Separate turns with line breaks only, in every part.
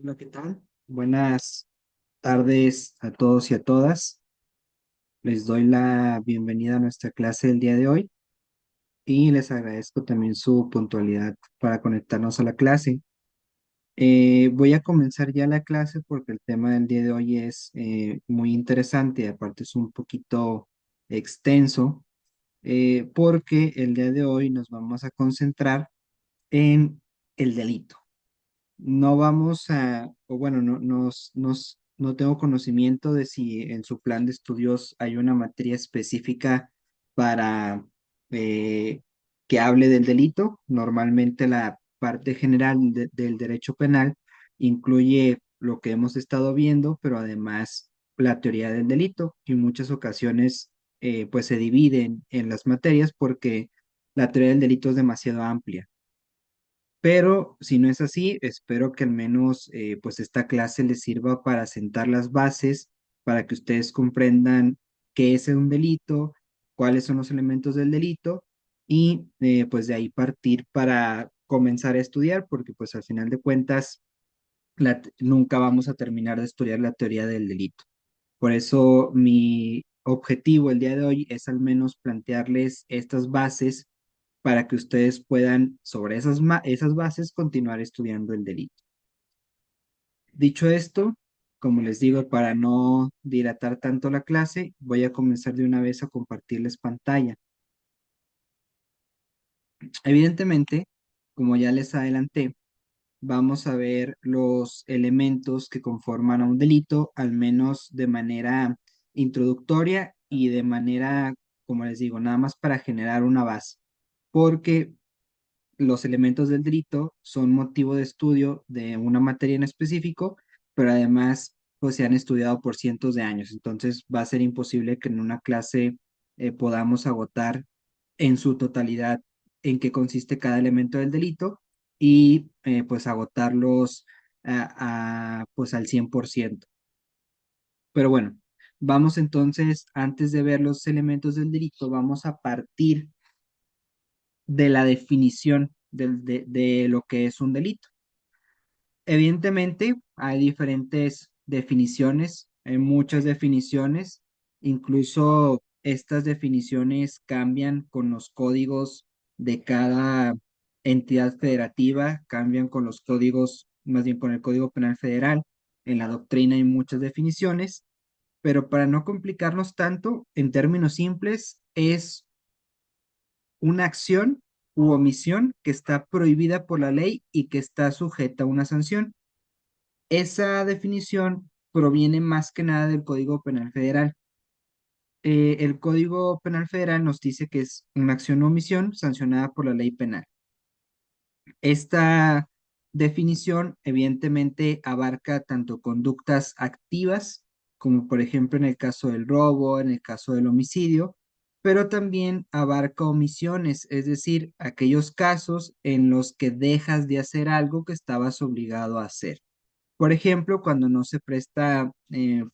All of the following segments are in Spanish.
Hola, ¿qué tal? Buenas tardes a todos y a todas. Les doy la bienvenida a nuestra clase del día de hoy y les agradezco también su puntualidad para conectarnos a la clase. Voy a comenzar ya la clase porque el tema del día de hoy es muy interesante y aparte es un poquito extenso, porque el día de hoy nos vamos a concentrar en el delito. No vamos a, o bueno, no tengo conocimiento de si en su plan de estudios hay una materia específica para que hable del delito. Normalmente la parte general del derecho penal incluye lo que hemos estado viendo, pero además la teoría del delito, y en muchas ocasiones pues se dividen en las materias porque la teoría del delito es demasiado amplia. Pero si no es así, espero que al menos pues esta clase les sirva para sentar las bases, para que ustedes comprendan qué es un delito, cuáles son los elementos del delito y pues de ahí partir para comenzar a estudiar, porque pues al final de cuentas nunca vamos a terminar de estudiar la teoría del delito. Por eso mi objetivo el día de hoy es al menos plantearles estas bases para que ustedes puedan, sobre esas bases, continuar estudiando el delito. Dicho esto, como les digo, para no dilatar tanto la clase, voy a comenzar de una vez a compartirles pantalla. Evidentemente, como ya les adelanté, vamos a ver los elementos que conforman a un delito, al menos de manera introductoria y de manera, como les digo, nada más para generar una base, porque los elementos del delito son motivo de estudio de una materia en específico, pero además pues se han estudiado por cientos de años, entonces va a ser imposible que en una clase podamos agotar en su totalidad en qué consiste cada elemento del delito y pues agotarlos pues al 100%. Pero bueno, vamos entonces, antes de ver los elementos del delito, vamos a partir de la definición de lo que es un delito. Evidentemente, hay diferentes definiciones, hay muchas definiciones, incluso estas definiciones cambian con los códigos de cada entidad federativa, cambian con los códigos, más bien con el Código Penal Federal. En la doctrina hay muchas definiciones, pero para no complicarnos tanto, en términos simples, es una acción u omisión que está prohibida por la ley y que está sujeta a una sanción. Esa definición proviene más que nada del Código Penal Federal. El Código Penal Federal nos dice que es una acción o omisión sancionada por la ley penal. Esta definición evidentemente abarca tanto conductas activas, como por ejemplo en el caso del robo, en el caso del homicidio, pero también abarca omisiones, es decir, aquellos casos en los que dejas de hacer algo que estabas obligado a hacer. Por ejemplo, cuando no se presta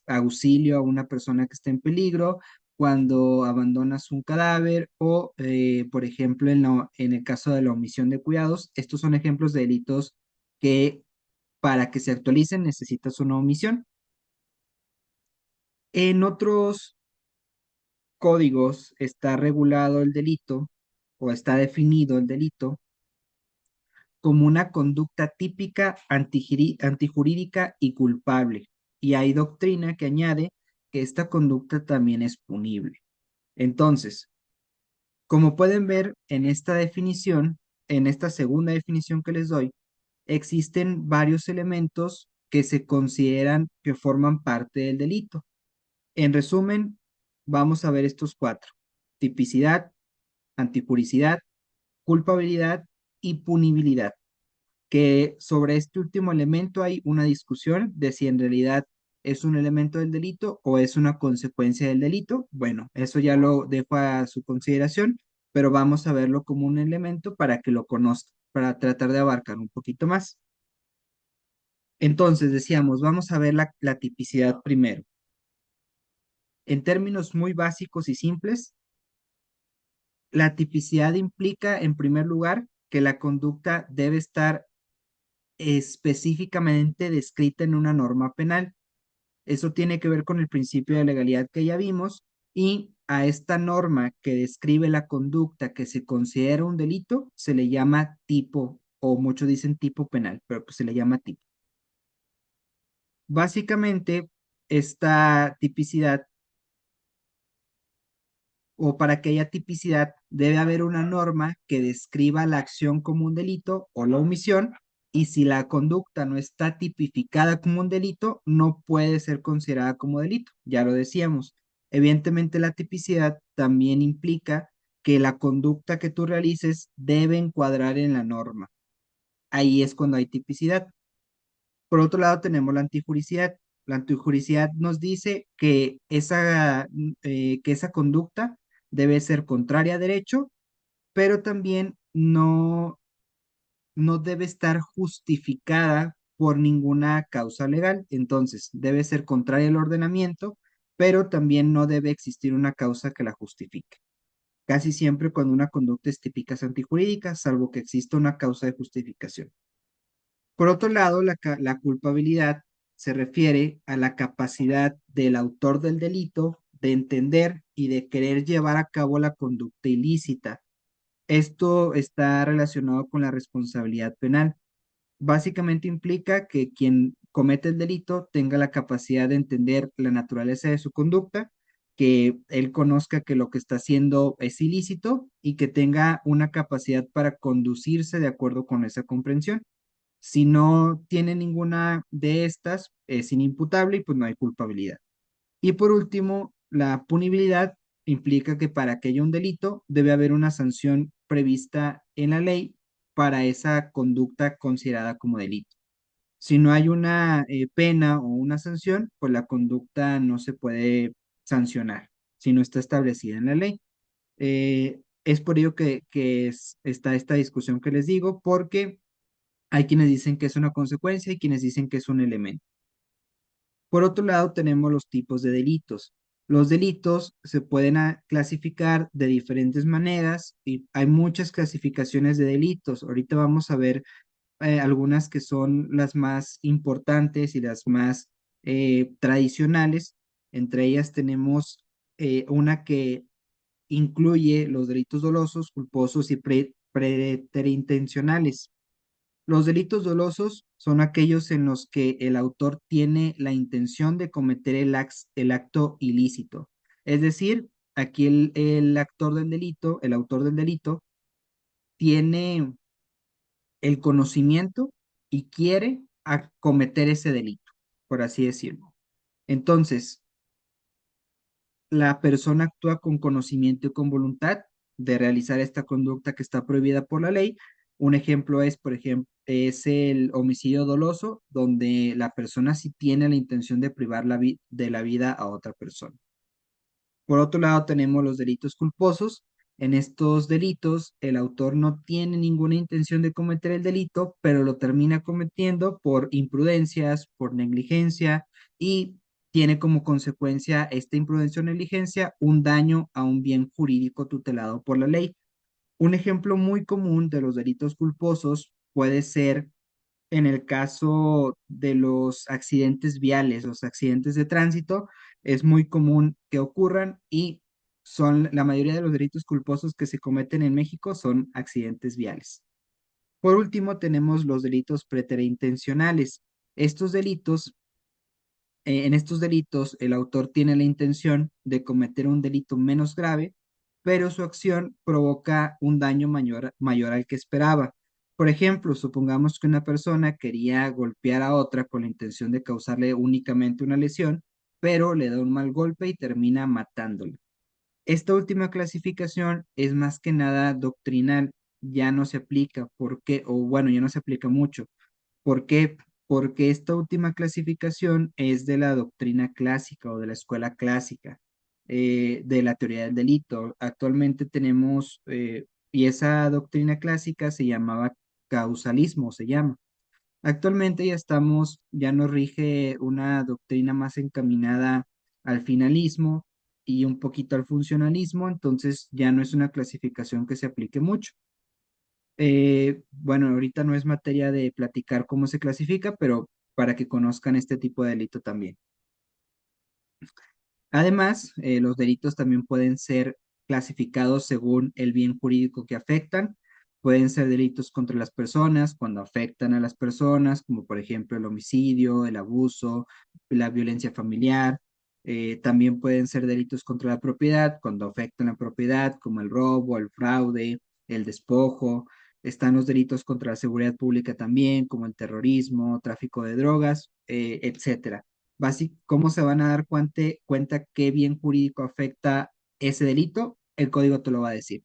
auxilio a una persona que está en peligro, cuando abandonas un cadáver o, por ejemplo, en el caso de la omisión de cuidados, estos son ejemplos de delitos que para que se actualicen necesitas una omisión. En otros códigos está regulado el delito o está definido el delito como una conducta típica antijurídica y culpable. Y hay doctrina que añade que esta conducta también es punible. Entonces, como pueden ver en esta definición, en esta segunda definición que les doy, existen varios elementos que se consideran que forman parte del delito. En resumen, vamos a ver estos cuatro: tipicidad, antijuricidad, culpabilidad y punibilidad, que sobre este último elemento hay una discusión de si en realidad es un elemento del delito o es una consecuencia del delito. Bueno, eso ya lo dejo a su consideración, pero vamos a verlo como un elemento para que lo conozcan, para tratar de abarcar un poquito más. Entonces, decíamos, vamos a ver la tipicidad primero. En términos muy básicos y simples, la tipicidad implica, en primer lugar, que la conducta debe estar específicamente descrita en una norma penal. Eso tiene que ver con el principio de legalidad que ya vimos y a esta norma que describe la conducta que se considera un delito se le llama tipo, o muchos dicen tipo penal, pero pues se le llama tipo. Básicamente, esta tipicidad o para que haya tipicidad debe haber una norma que describa la acción como un delito o la omisión, y si la conducta no está tipificada como un delito, no puede ser considerada como delito, ya lo decíamos. Evidentemente la tipicidad también implica que la conducta que tú realices debe encuadrar en la norma. Ahí es cuando hay tipicidad. Por otro lado, tenemos la antijuricidad. La antijuricidad nos dice que esa conducta debe ser contraria a derecho, pero también no debe estar justificada por ninguna causa legal. Entonces, debe ser contraria al ordenamiento, pero también no debe existir una causa que la justifique. Casi siempre cuando una conducta es típica es antijurídica, salvo que exista una causa de justificación. Por otro lado, la culpabilidad se refiere a la capacidad del autor del delito de entender y de querer llevar a cabo la conducta ilícita. Esto está relacionado con la responsabilidad penal. Básicamente implica que quien comete el delito tenga la capacidad de entender la naturaleza de su conducta, que él conozca que lo que está haciendo es ilícito y que tenga una capacidad para conducirse de acuerdo con esa comprensión. Si no tiene ninguna de estas, es inimputable y pues no hay culpabilidad. Y por último, la punibilidad implica que para que haya un delito debe haber una sanción prevista en la ley para esa conducta considerada como delito. Si no hay una pena o una sanción, pues la conducta no se puede sancionar si no está establecida en la ley. Es por ello que está esta discusión que les digo, porque hay quienes dicen que es una consecuencia y quienes dicen que es un elemento. Por otro lado, tenemos los tipos de delitos. Los delitos se pueden clasificar de diferentes maneras y hay muchas clasificaciones de delitos. Ahorita vamos a ver algunas que son las más importantes y las más tradicionales. Entre ellas tenemos una que incluye los delitos dolosos, culposos y preterintencionales. Los delitos dolosos son aquellos en los que el autor tiene la intención de cometer el acto ilícito. Es decir, aquí el actor del delito, el autor del delito, tiene el conocimiento y quiere cometer ese delito, por así decirlo. Entonces, la persona actúa con conocimiento y con voluntad de realizar esta conducta que está prohibida por la ley. Un ejemplo es, por ejemplo, es el homicidio doloso, donde la persona sí tiene la intención de privar de la vida a otra persona. Por otro lado, tenemos los delitos culposos. En estos delitos, el autor no tiene ninguna intención de cometer el delito, pero lo termina cometiendo por imprudencias, por negligencia y tiene como consecuencia esta imprudencia o negligencia un daño a un bien jurídico tutelado por la ley. Un ejemplo muy común de los delitos culposos puede ser en el caso de los accidentes viales, los accidentes de tránsito, es muy común que ocurran y son la mayoría de los delitos culposos que se cometen en México son accidentes viales. Por último, tenemos los delitos preterintencionales. Estos delitos, en estos delitos, el autor tiene la intención de cometer un delito menos grave, pero su acción provoca un daño mayor al que esperaba. Por ejemplo, supongamos que una persona quería golpear a otra con la intención de causarle únicamente una lesión, pero le da un mal golpe y termina matándola. Esta última clasificación es más que nada doctrinal, ya no se aplica, porque, o bueno, ya no se aplica mucho. ¿Por qué? Porque esta última clasificación es de la doctrina clásica o de la escuela clásica de la teoría del delito. Actualmente tenemos, y esa doctrina clásica se llamaba causalismo, se llama. Actualmente ya nos rige una doctrina más encaminada al finalismo y un poquito al funcionalismo, entonces ya no es una clasificación que se aplique mucho. Bueno, ahorita no es materia de platicar cómo se clasifica, pero para que conozcan este tipo de delito también. Además, los delitos también pueden ser clasificados según el bien jurídico que afectan. Pueden ser delitos contra las personas cuando afectan a las personas, como por ejemplo el homicidio, el abuso, la violencia familiar. También pueden ser delitos contra la propiedad cuando afectan la propiedad, como el robo, el fraude, el despojo. Están los delitos contra la seguridad pública también, como el terrorismo, tráfico de drogas, etcétera. ¿Cómo se van a dar cuenta qué bien jurídico afecta ese delito? El código te lo va a decir.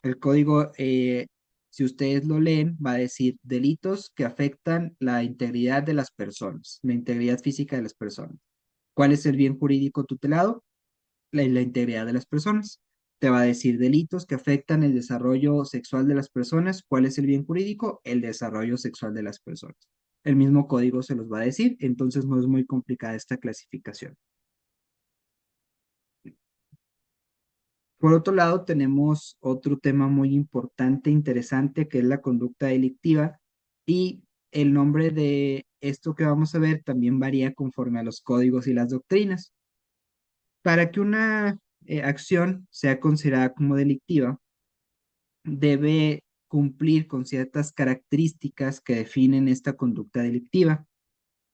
El código, si ustedes lo leen, va a decir delitos que afectan la integridad de las personas, la integridad física de las personas. ¿Cuál es el bien jurídico tutelado? La integridad de las personas. Te va a decir delitos que afectan el desarrollo sexual de las personas. ¿Cuál es el bien jurídico? El desarrollo sexual de las personas. El mismo código se los va a decir, entonces no es muy complicada esta clasificación. Por otro lado, tenemos otro tema muy importante, interesante, que es la conducta delictiva y el nombre de esto que vamos a ver también varía conforme a los códigos y las doctrinas. Para que una acción sea considerada como delictiva, debe cumplir con ciertas características que definen esta conducta delictiva.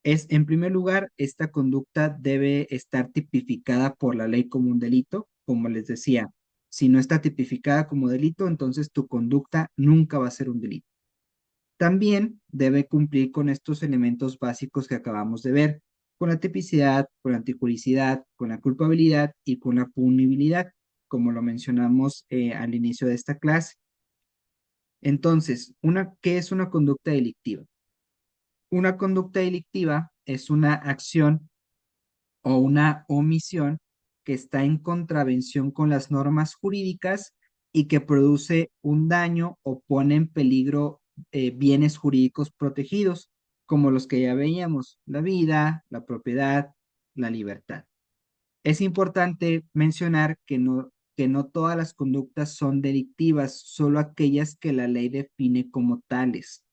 En primer lugar, esta conducta debe estar tipificada por la ley como un delito. Como les decía, si no está tipificada como delito, entonces tu conducta nunca va a ser un delito. También debe cumplir con estos elementos básicos que acabamos de ver, con la tipicidad, con la antijuricidad, con la culpabilidad y con la punibilidad, como lo mencionamos al inicio de esta clase. Entonces, ¿qué es una conducta delictiva? Una conducta delictiva es una acción o una omisión que está en contravención con las normas jurídicas y que produce un daño o pone en peligro bienes jurídicos protegidos, como los que ya veíamos, la vida, la propiedad, la libertad. Es importante mencionar que no todas las conductas son delictivas, solo aquellas que la ley define como tales.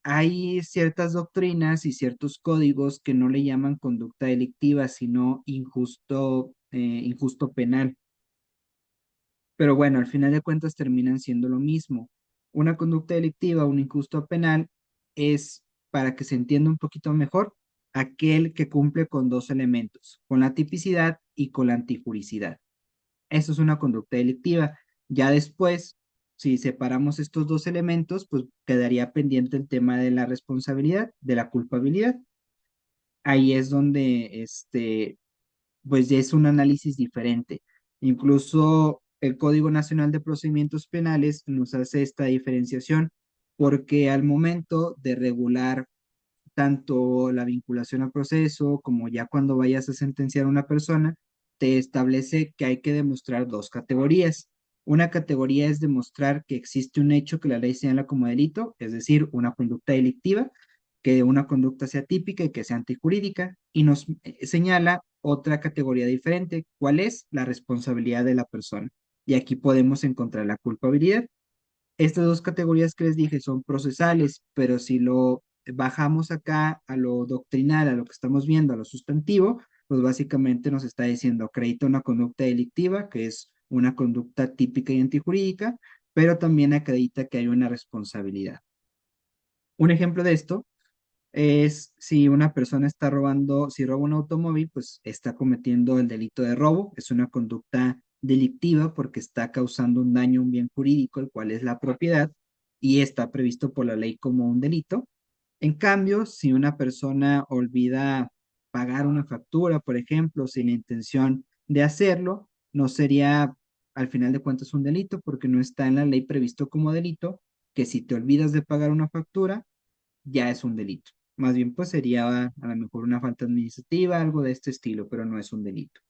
Hay ciertas doctrinas y ciertos códigos que no le llaman conducta delictiva, sino injusto penal. Pero bueno, al final de cuentas terminan siendo lo mismo. Una conducta delictiva, un injusto penal, es, para que se entienda un poquito mejor, aquel que cumple con dos elementos, con la tipicidad y con la antijuricidad. Eso es una conducta delictiva. Ya después, si separamos estos dos elementos, pues quedaría pendiente el tema de la responsabilidad, de la culpabilidad. Ahí es donde, pues ya es un análisis diferente. Incluso el Código Nacional de Procedimientos Penales nos hace esta diferenciación porque al momento de regular tanto la vinculación al proceso como ya cuando vayas a sentenciar a una persona, te establece que hay que demostrar dos categorías. Una categoría es demostrar que existe un hecho que la ley señala como delito, es decir, una conducta delictiva, que una conducta sea típica y que sea antijurídica, y nos señala otra categoría diferente, cuál es la responsabilidad de la persona. Y aquí podemos encontrar la culpabilidad. Estas dos categorías que les dije son procesales, pero si lo bajamos acá a lo doctrinal, a lo que estamos viendo, a lo sustantivo, pues básicamente nos está diciendo acredita una conducta delictiva, que es una conducta típica y antijurídica, pero también acredita que hay una responsabilidad. Un ejemplo de esto es si una persona está robando, si roba un automóvil, pues está cometiendo el delito de robo, es una conducta delictiva porque está causando un daño a un bien jurídico, el cual es la propiedad, y está previsto por la ley como un delito. En cambio, si una persona olvida pagar una factura, por ejemplo, sin la intención de hacerlo, no sería al final de cuentas un delito porque no está en la ley previsto como delito, que si te olvidas de pagar una factura, ya es un delito. Más bien, pues sería a lo mejor una falta administrativa, algo de este estilo, pero no es un delito.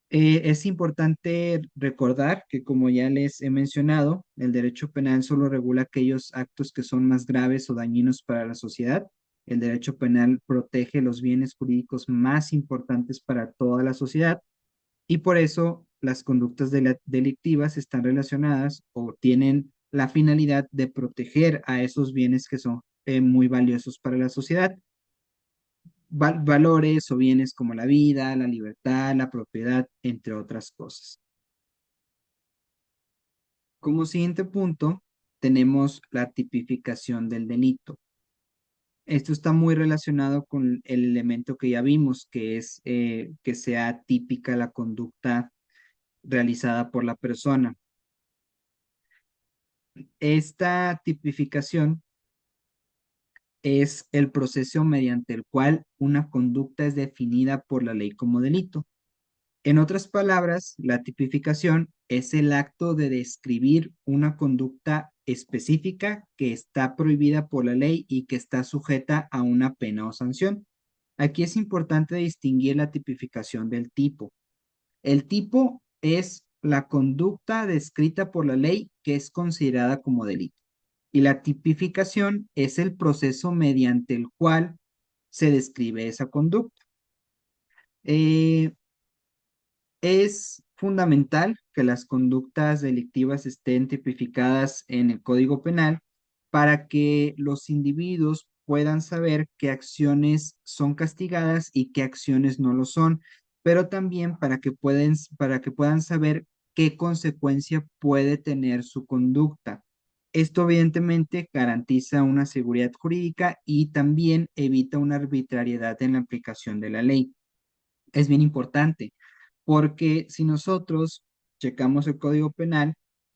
Es importante recordar que, como ya les he mencionado, el derecho penal solo regula aquellos actos que son más graves o dañinos para la sociedad. El derecho penal protege los bienes jurídicos más importantes para toda la sociedad y por eso las conductas delictivas están relacionadas o tienen la finalidad de proteger a esos bienes que son muy valiosos para la sociedad. Valores o bienes como la vida, la libertad, la propiedad, entre otras cosas. Como siguiente punto, tenemos la tipificación del delito. Esto está muy relacionado con el elemento que ya vimos, que es que sea típica la conducta realizada por la persona. Esta tipificación es el proceso mediante el cual una conducta es definida por la ley como delito. En otras palabras, la tipificación es el acto de describir una conducta específica que está prohibida por la ley y que está sujeta a una pena o sanción. Aquí es importante distinguir la tipificación del tipo. El tipo es la conducta descrita por la ley que es considerada como delito. Y la tipificación es el proceso mediante el cual se describe esa conducta. Eh, Es fundamental que las conductas delictivas estén tipificadas en el Código Penal para que los individuos puedan saber qué acciones son castigadas y qué acciones no lo son, pero también para que puedan saber qué consecuencia puede tener su conducta. Esto evidentemente garantiza una seguridad jurídica y también evita una arbitrariedad en la aplicación de la ley. Es bien importante porque si nosotros checamos el Código Penal,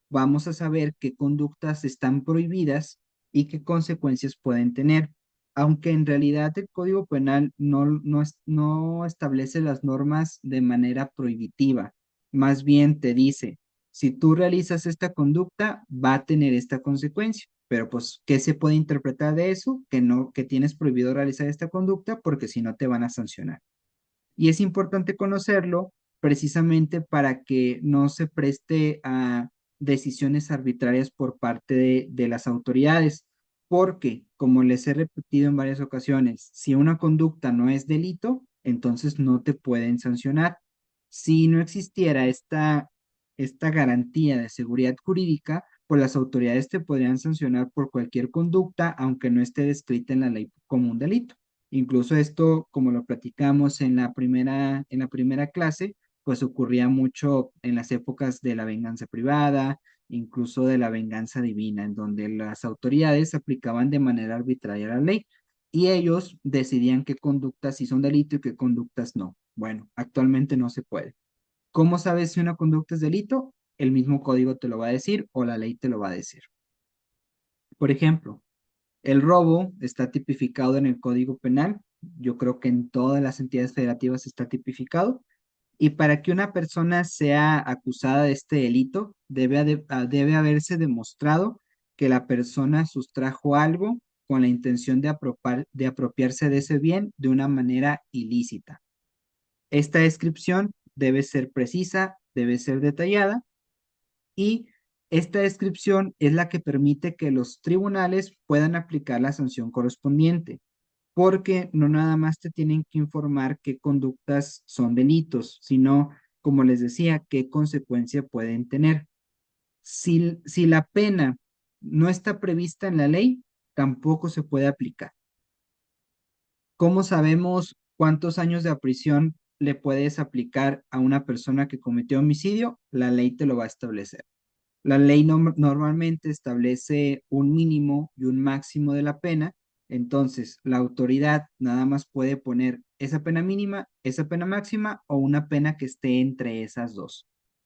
vamos a saber qué conductas están prohibidas y qué consecuencias pueden tener. Aunque en realidad el Código Penal no establece las normas de manera prohibitiva, más bien te dice, si tú realizas esta conducta, va a tener esta consecuencia. Pero pues, ¿qué se puede interpretar de eso? Que no, que tienes prohibido realizar esta conducta porque si no te van a sancionar. Y es importante conocerlo precisamente para que no se preste a decisiones arbitrarias por parte de las autoridades, porque, como les he repetido en varias ocasiones, si una conducta no es delito, entonces no te pueden sancionar. Si no existiera esta garantía de seguridad jurídica, pues las autoridades te podrían sancionar por cualquier conducta, aunque no esté descrita en la ley como un delito. Incluso esto, como lo platicamos en la primera clase, pues ocurría mucho en las épocas de la venganza privada, incluso de la venganza divina, en donde las autoridades aplicaban de manera arbitraria la ley y ellos decidían qué conductas sí son delito y qué conductas no. Bueno, actualmente no se puede. ¿Cómo sabes si una conducta es delito? El mismo código te lo va a decir o la ley te lo va a decir. Por ejemplo, el robo está tipificado en el Código Penal. Yo creo que en todas las entidades federativas está tipificado. Y para que una persona sea acusada de este delito, debe haberse demostrado que la persona sustrajo algo con la intención de apropiarse de ese bien de una manera ilícita. Esta descripción debe ser precisa, debe ser detallada y esta descripción es la que permite que los tribunales puedan aplicar la sanción correspondiente, porque no nada más te tienen que informar qué conductas son delitos, sino, como les decía, qué consecuencia pueden tener. Si la pena no está prevista en la ley, tampoco se puede aplicar. ¿Cómo sabemos cuántos años de prisión le puedes aplicar a una persona que cometió homicidio? La ley te lo va a establecer. La ley normalmente establece un mínimo y un máximo de la pena, entonces la autoridad nada más puede poner esa pena mínima, esa pena máxima o una pena que esté entre esas dos.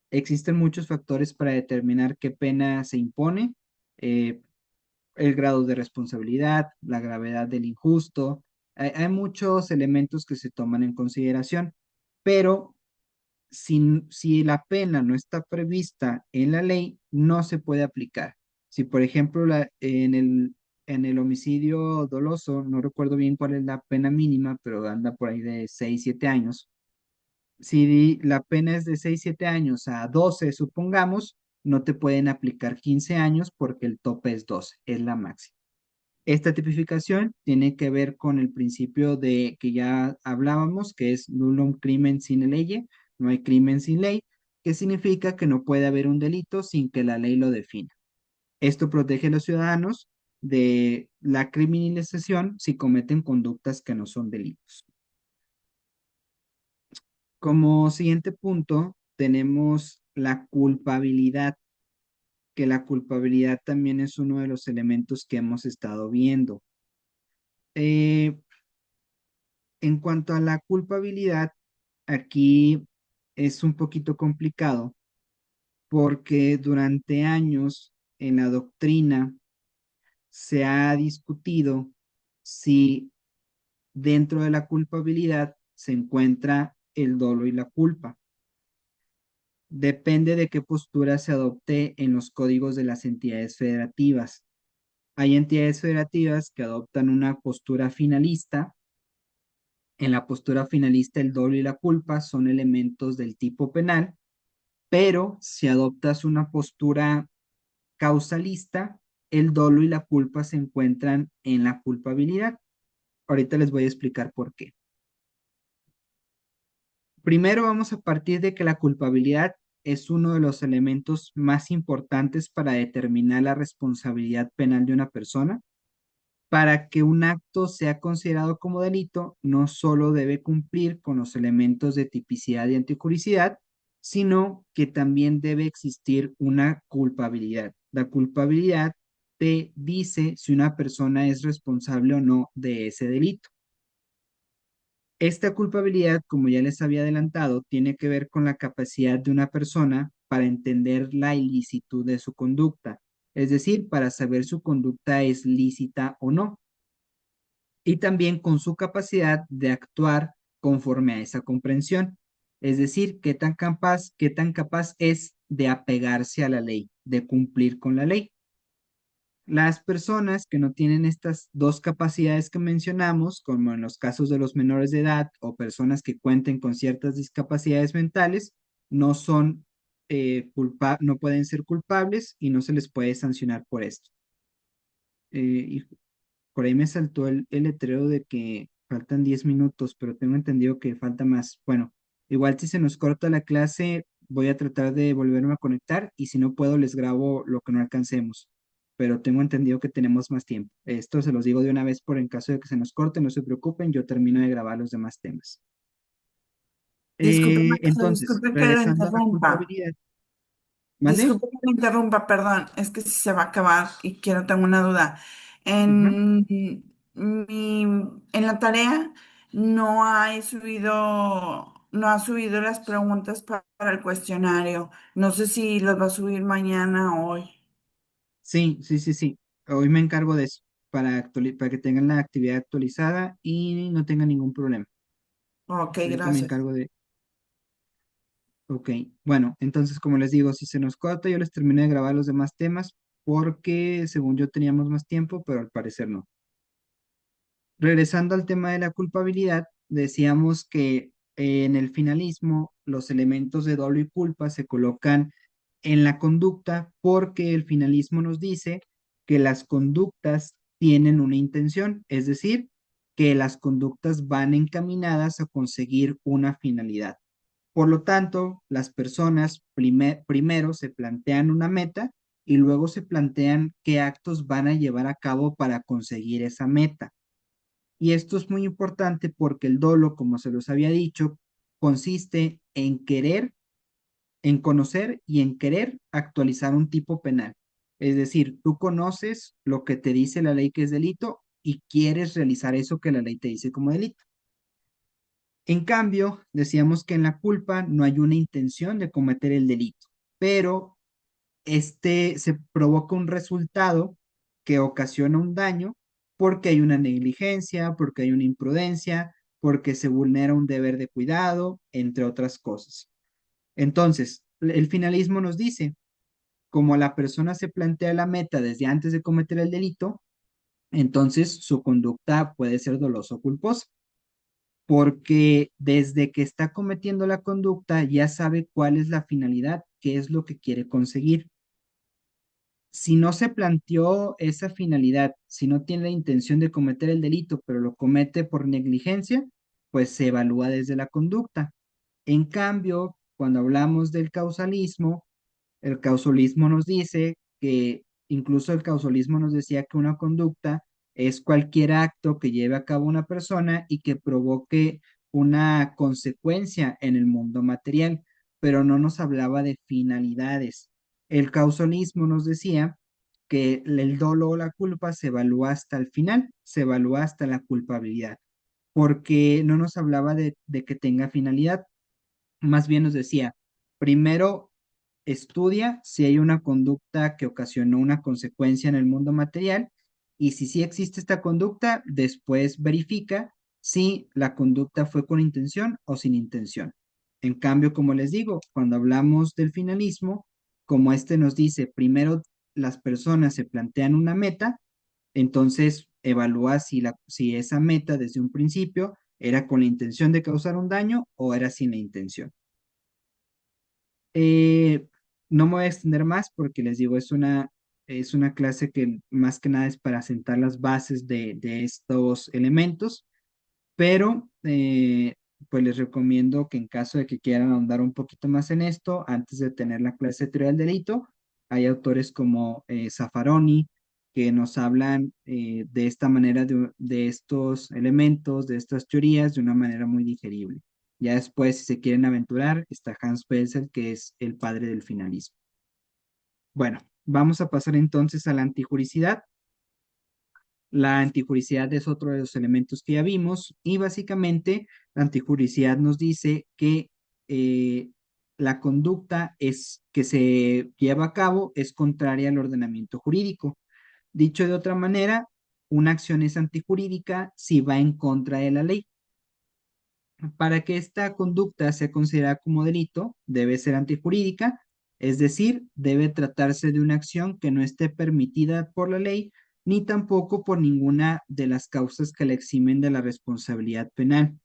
Existen muchos factores para determinar qué pena se impone, eh, el grado de responsabilidad, la gravedad del injusto. Hay muchos elementos que se toman en consideración, pero si la pena no está prevista en la ley, no se puede aplicar. Si, por ejemplo, en el homicidio doloso, no recuerdo bien cuál es la pena mínima, pero anda por ahí de 6 7 años. Si la pena es de 6 7 años a 12 supongamos, no te pueden aplicar 15 años porque el tope es 12, es la máxima. Esta tipificación tiene que ver con el principio de que ya hablábamos, que es nullum crimen sine lege, no hay crimen sin ley, que significa que no puede haber un delito sin que la ley lo defina. Esto protege a los ciudadanos de la criminalización si cometen conductas que no son delitos. Como siguiente punto, tenemos la culpabilidad, que la culpabilidad también es uno de los elementos que hemos estado viendo. Eh, en cuanto a la culpabilidad, aquí es un poquito complicado porque durante años en la doctrina se ha discutido si dentro de la culpabilidad se encuentra el dolo y la culpa. Depende de qué postura se adopte en los códigos de las entidades federativas. Hay entidades federativas que adoptan una postura finalista. En la postura finalista, el dolo y la culpa son elementos del tipo penal, pero si adoptas una postura causalista, el dolo y la culpa se encuentran en la culpabilidad. Ahorita les voy a explicar por qué. Primero vamos a partir de que la culpabilidad es uno de los elementos más importantes para determinar la responsabilidad penal de una persona. Para que un acto sea considerado como delito, no solo debe cumplir con los elementos de tipicidad y anticuricidad, sino que también debe existir una culpabilidad. La culpabilidad te dice si una persona es responsable o no de ese delito. Esta culpabilidad, como ya les había adelantado, tiene que ver con la capacidad de una persona para entender la ilicitud de su conducta, es decir, para saber su conducta es lícita o no, y también con su capacidad de actuar conforme a esa comprensión, es decir, qué tan capaz es de apegarse a la ley, de cumplir con la ley. Las personas que no tienen estas dos capacidades que mencionamos, como en los casos de los menores de edad o personas que cuenten con ciertas discapacidades mentales, no son no pueden ser culpables y no se les puede sancionar por esto. Y por ahí me saltó el letrero de que faltan 10 minutos, pero tengo entendido que falta más. Bueno, igual si se nos corta la clase, voy a tratar de volverme a conectar y si no puedo, les grabo lo que no alcancemos. Pero tengo entendido que tenemos más tiempo. Esto se los digo de una vez por en caso de que se nos corte, no se preocupen, yo termino de grabar los demás temas.
Disculpe, maestro,
Entonces,
disculpe que lo
regresando a la
interrumpa.
culpabilidad, ¿mande?
Disculpe que lo interrumpa, perdón. Es que si se va a acabar y tengo una duda.
Ujú.
En en la tarea no ha subido las preguntas para el cuestionario. No sé si los va a subir mañana o hoy.
Sí, sí, sí, sí. Hoy me encargo de eso, para que tengan la actividad actualizada y no tengan ningún problema.
Ok,
Ahorita me
gracias.
encargo de... Ok, bueno, entonces como les digo, si se nos corta, yo les termino de grabar los demás temas porque según yo teníamos más tiempo, pero al parecer no. Regresando al tema de la culpabilidad, decíamos que en el finalismo los elementos de dolo y culpa se colocan en la conducta porque el finalismo nos dice que las conductas tienen una intención, es decir, que las conductas van encaminadas a conseguir una finalidad. Por lo tanto, las personas primero se plantean una meta y luego se plantean qué actos van a llevar a cabo para conseguir esa meta. Y esto es muy importante porque el dolo, como se los había dicho, consiste en querer, en conocer y en querer actualizar un tipo penal. Es decir, tú conoces lo que te dice la ley que es delito y quieres realizar eso que la ley te dice como delito. En cambio, decíamos que en la culpa no hay una intención de cometer el delito, pero este se provoca un resultado que ocasiona un daño porque hay una negligencia, porque hay una imprudencia, porque se vulnera un deber de cuidado, entre otras cosas. Entonces, el finalismo nos dice, como la persona se plantea la meta desde antes de cometer el delito, entonces su conducta puede ser dolosa o culposa, porque desde que está cometiendo la conducta ya sabe cuál es la finalidad, qué es lo que quiere conseguir. Si no se planteó esa finalidad, si no tiene la intención de cometer el delito, pero lo comete por negligencia, pues se evalúa desde la conducta. En cambio, cuando hablamos del causalismo, el causalismo nos dice que incluso el causalismo nos decía que una conducta es cualquier acto que lleve a cabo una persona y que provoque una consecuencia en el mundo material, pero no nos hablaba de finalidades. El causalismo nos decía que el dolo o la culpa se evalúa hasta el final, se evalúa hasta la culpabilidad, porque no nos hablaba de que tenga finalidad, más bien nos decía, primero estudia si hay una conducta que ocasionó una consecuencia en el mundo material y si sí existe esta conducta, después verifica si la conducta fue con intención o sin intención. En cambio, como les digo, cuando hablamos del finalismo, como este nos dice, primero las personas se plantean una meta, entonces evalúa si esa meta desde un principio era con la intención de causar un daño o era sin la intención. Eh, no me voy a extender más porque les digo, es una clase que más que nada es para sentar las bases de estos elementos, pero pues les recomiendo que en caso de que quieran ahondar un poquito más en esto, antes de tener la clase de teoría del delito, hay autores como Zaffaroni que nos hablan de esta manera de estos elementos, de estas teorías, de una manera muy digerible. Ya después, si se quieren aventurar, está Hans Belzel, que es el padre del finalismo. Bueno, vamos a pasar entonces a la antijuricidad. La antijuricidad es otro de los elementos que ya vimos y básicamente la antijuricidad nos dice que eh, la conducta es, que se lleva a cabo es contraria al ordenamiento jurídico. Dicho de otra manera, una acción es antijurídica si va en contra de la ley. Para que esta conducta sea considerada como delito, debe ser antijurídica, es decir, debe tratarse de una acción que no esté permitida por la ley, ni tampoco por ninguna de las causas que la eximen de la responsabilidad penal.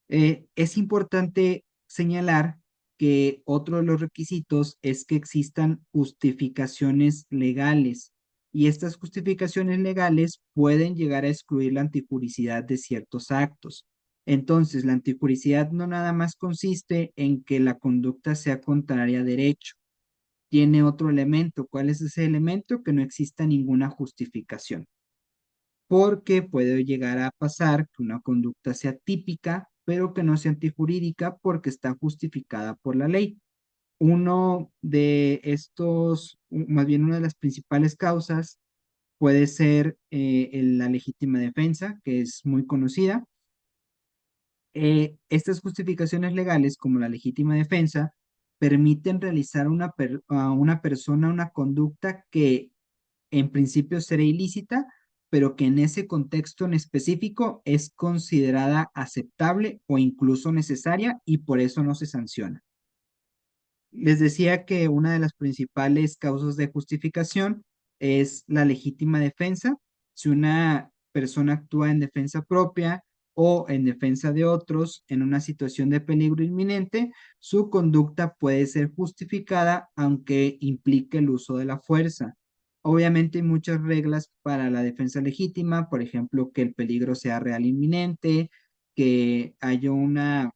Es importante señalar que otro de los requisitos es que existan justificaciones legales y estas justificaciones legales pueden llegar a excluir la antijuricidad de ciertos actos. Entonces, la antijuricidad no nada más consiste en que la conducta sea contraria a derecho. Tiene otro elemento. ¿Cuál es ese elemento? Que no exista ninguna justificación, porque puede llegar a pasar que una conducta sea típica, pero que no sea antijurídica porque está justificada por la ley. Uno de estos, más bien una de las principales causas puede ser la legítima defensa, que es muy conocida. Estas justificaciones legales, como la legítima defensa, permiten realizar a una persona una conducta que en principio será ilícita, pero que en ese contexto en específico es considerada aceptable o incluso necesaria y por eso no se sanciona. Les decía que una de las principales causas de justificación es la legítima defensa. Si una persona actúa en defensa propia o en defensa de otros en una situación de peligro inminente, su conducta puede ser justificada aunque implique el uso de la fuerza. Obviamente hay muchas reglas para la defensa legítima, por ejemplo, que el peligro sea real inminente, que haya una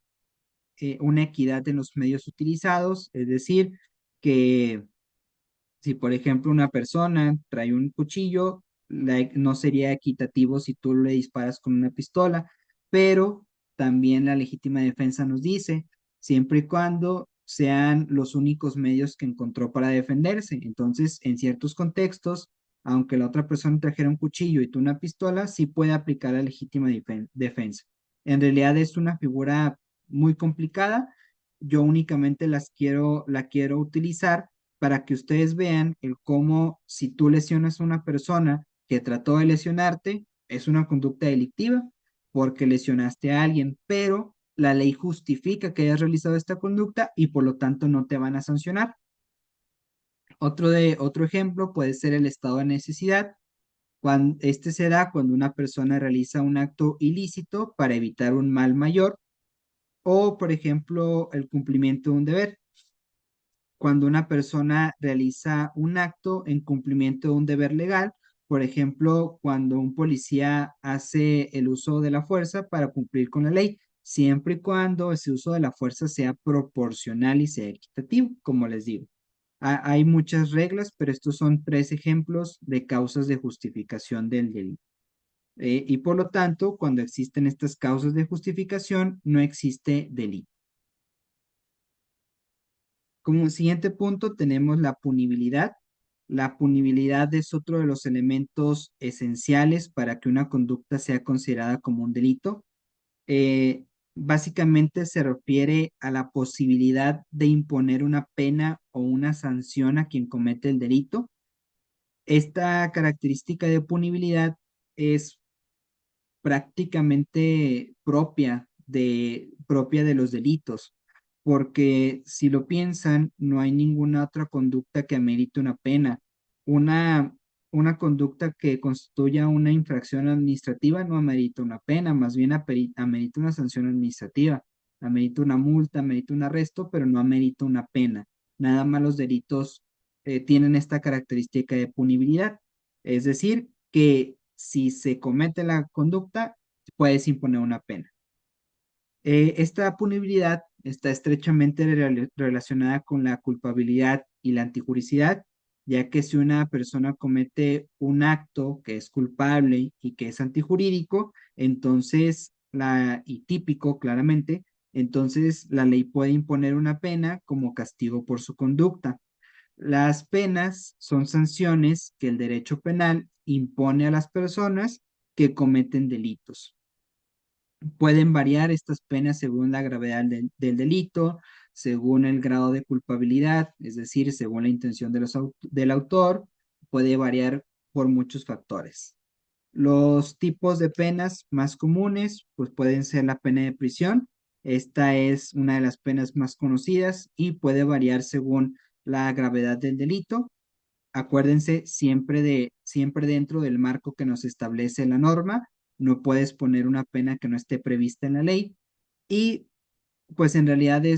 equidad en los medios utilizados, es decir, que si por ejemplo una persona trae un cuchillo, no sería equitativo si tú le disparas con una pistola, pero también la legítima defensa nos dice, siempre y cuando sean los únicos medios que encontró para defenderse. Entonces, en ciertos contextos, aunque la otra persona trajera un cuchillo y tú una pistola, sí puede aplicar la legítima defensa. En realidad es una figura muy complicada. Yo únicamente la quiero utilizar para que ustedes vean el cómo si tú lesionas a una persona que trató de lesionarte, es una conducta delictiva porque lesionaste a alguien, pero la ley justifica que hayas realizado esta conducta y por lo tanto no te van a sancionar. Otro ejemplo puede ser el estado de necesidad. Este se da cuando una persona realiza un acto ilícito para evitar un mal mayor o, por ejemplo, el cumplimiento de un deber cuando una persona realiza un acto en cumplimiento de un deber legal, por ejemplo, cuando un policía hace el uso de la fuerza para cumplir con la ley, siempre y cuando ese uso de la fuerza sea proporcional y sea equitativo, como les digo. Hay muchas reglas, pero estos son tres ejemplos de causas de justificación del delito. Y por lo tanto, cuando existen estas causas de justificación, no existe delito. Como siguiente punto tenemos la punibilidad. La punibilidad es otro de los elementos esenciales para que una conducta sea considerada como un delito. Eh, Básicamente se refiere a la posibilidad de imponer una pena o una sanción a quien comete el delito. Esta característica de punibilidad es prácticamente propia de los delitos, porque si lo piensan, no hay ninguna otra conducta que amerite una pena. Una, una conducta que constituya una infracción administrativa no amerita una pena, más bien amerita una sanción administrativa, amerita una multa, amerita un arresto, pero no amerita una pena. Nada más los delitos tienen esta característica de punibilidad, es decir, que si se comete la conducta, puedes imponer una pena. Esta punibilidad está estrechamente relacionada con la culpabilidad y la antijuricidad, ya que si una persona comete un acto que es culpable y que es antijurídico, entonces, y típico claramente, entonces la ley puede imponer una pena como castigo por su conducta. Las penas son sanciones que el derecho penal impone a las personas que cometen delitos. Pueden variar estas penas según la gravedad del delito, según el grado de culpabilidad, es decir, según la intención del autor, puede variar por muchos factores. Los tipos de penas más comunes, pues pueden ser la pena de prisión. Esta es una de las penas más conocidas y puede variar según la gravedad del delito. Acuérdense siempre dentro del marco que nos establece la norma. No puedes poner una pena que no esté prevista en la ley. Y pues en realidad es